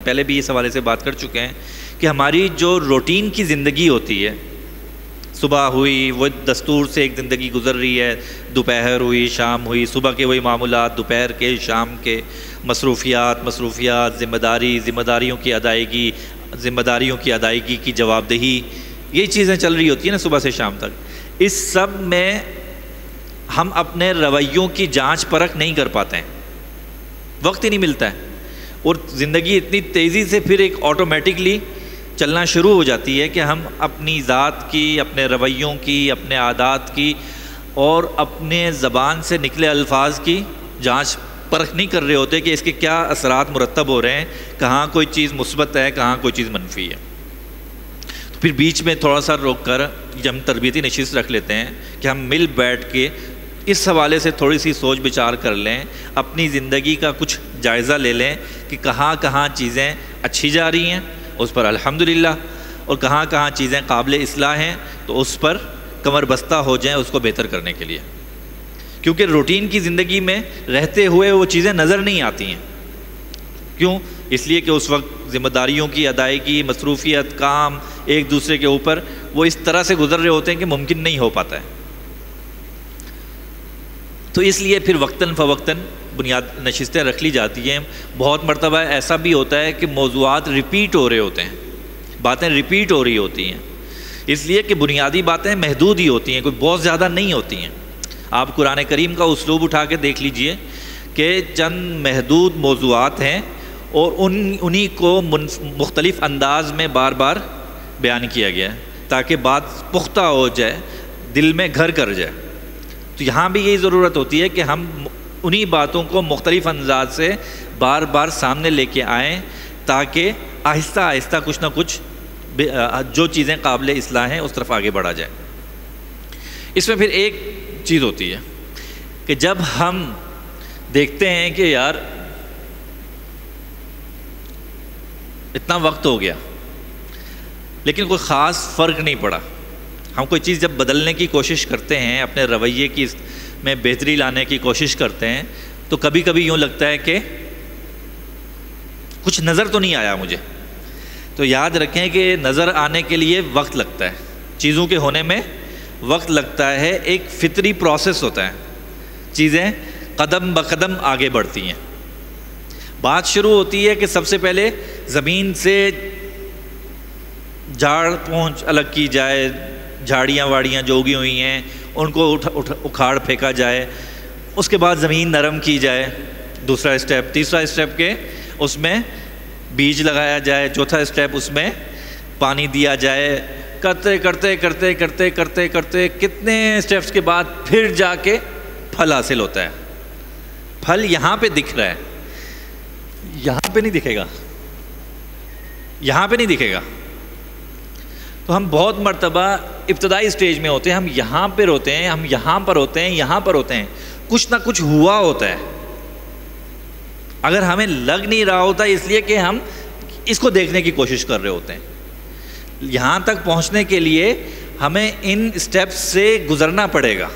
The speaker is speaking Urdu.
پہلے بھی اس حوالے سے بات کر چکے ہیں کہ ہماری جو روٹین کی زندگی ہوتی ہے، صبح ہوئی وہ دستور سے ایک زندگی گزر رہی ہے، دوپہر ہوئی، شام ہوئی، صبح کے وہی معمولات، دوپہر کے، شام کے مصروفیات، ذمہ داریوں کی ادائیگی کی جواب دہی، یہ چیزیں چل رہی ہوتی ہیں نا صبح سے شام تک۔ اس سب میں ہم اپنے رویوں کی جانچ پرکھ نہیں کر پاتے ہیں، وقت ہی نہیں ملتا ہے، اور زندگی اتنی تیزی سے پھر ایک آٹومیٹکلی چلنا شروع ہو جاتی ہے کہ ہم اپنی ذات کی، اپنے رویوں کی، اپنے عادات کی اور اپنے زبان سے نکلے الفاظ کی جانچ پرکھ نہیں کر رہے ہوتے کہ اس کے کیا اثرات مرتب ہو رہے ہیں، کہاں کوئی چیز مثبت ہے، کہاں کوئی چیز منفی ہے۔ تو پھر بیچ میں تھوڑا سا روک کر ہم تربیتی نشست رکھ لیتے ہیں کہ ہم مل بیٹھ کے اس حوالے سے تھوڑی سی سوچ بچار کر لیں، اپنی زندگی کا کچھ جائزہ لے لیں کہ کہاں کہاں چیزیں اچھی جا رہی ہیں اس پر الحمدللہ، اور کہاں کہاں چیزیں قابل اصلاح ہیں تو اس پر کمر بستہ ہو جائیں اس کو بہتر کرنے کے لیے، کیونکہ روٹین کی زندگی میں رہتے ہوئے وہ چیزیں نظر نہیں آتی ہیں۔ کیوں؟ اس لیے کہ اس وقت ذمہ داریوں کی ادائیگی، مصروفیت، کام ایک دوسرے کے اوپر وہ اس طرح سے گزر رہے ہوتے ہیں کہ ممکن نہیں ہو پاتا ہے۔ تو اس لیے پھر وقتاً فوقتاً بنیاد نشستیں رکھ لی جاتی ہیں۔ بہت مرتبہ ایسا بھی ہوتا ہے کہ موضوعات ریپیٹ ہو رہے ہوتے ہیں، باتیں ریپیٹ ہو رہی ہوتی ہیں، اس لیے کہ بنیادی باتیں محدود ہی ہوتی ہیں، کوئی بہت زیادہ نہیں ہوتی ہیں۔ آپ قرآن کریم کا اسلوب اٹھا کے دیکھ لیجئے کہ چند محدود موضوعات ہیں اور انہی کو مختلف انداز میں بار بار بیان کیا گیا ہے تاکہ بات پختہ ہو جائے، دل میں گھر کر جائے۔ تو یہاں بھی یہی ضرورت ہوتی ہے کہ ہم انہی باتوں کو مختلف انداز سے بار بار سامنے لے کے آئیں تاکہ آہستہ آہستہ کچھ نہ کچھ جو چیزیں قابل اصلاح ہیں اس طرف آگے بڑھا جائے۔ اس میں پھر ایک چیز ہوتی ہے کہ جب ہم دیکھتے ہیں کہ یار اتنا وقت ہو گیا لیکن کوئی خاص فرق نہیں پڑا، ہم کوئی چیز جب بدلنے کی کوشش کرتے ہیں، اپنے رویے کی میں بہتری لانے کی کوشش کرتے ہیں تو کبھی کبھی یوں لگتا ہے کہ کچھ نظر تو نہیں آیا مجھے۔ تو یاد رکھیں کہ نظر آنے کے لیے وقت لگتا ہے، چیزوں کے ہونے میں وقت لگتا ہے، ایک فطری پروسیس ہوتا ہے، چیزیں قدم بقدم آگے بڑھتی ہیں۔ بات شروع ہوتی ہے کہ سب سے پہلے زمین سے جھاڑ پونچھ الگ کی جائے، جھاڑیاں واڑیاں جو اگی ہوئی ہیں ان کو اکھاڑ پھینکا جائے، اس کے بعد زمین نرم کی جائے، دوسرا اسٹیپ، تیسرا اسٹیپ کے اس میں بیج لگایا جائے، چوتھا اسٹیپ اس میں پانی دیا جائے، کرتے کرتے کرتے کرتے کرتے کرتے کتنے اسٹیپس کے بعد پھر جا کے پھل حاصل ہوتا ہے۔ پھل یہاں پہ دکھ رہا ہے، یہاں پہ نہیں دکھے گا، یہاں پہ نہیں دکھے گا۔ تو ہم بہت مرتبہ ابتدائی سٹیج میں ہوتے ہیں، ہم یہاں پہ ہوتے ہیں، ہم یہاں پر ہوتے ہیں، یہاں پر ہوتے ہیں، کچھ نہ کچھ ہوا ہوتا ہے، اگر ہمیں لگ نہیں رہا ہوتا اس لیے کہ ہم اس کو دیکھنے کی کوشش کر رہے ہوتے ہیں۔ یہاں تک پہنچنے کے لیے ہمیں ان سٹیپس سے گزرنا پڑے گا۔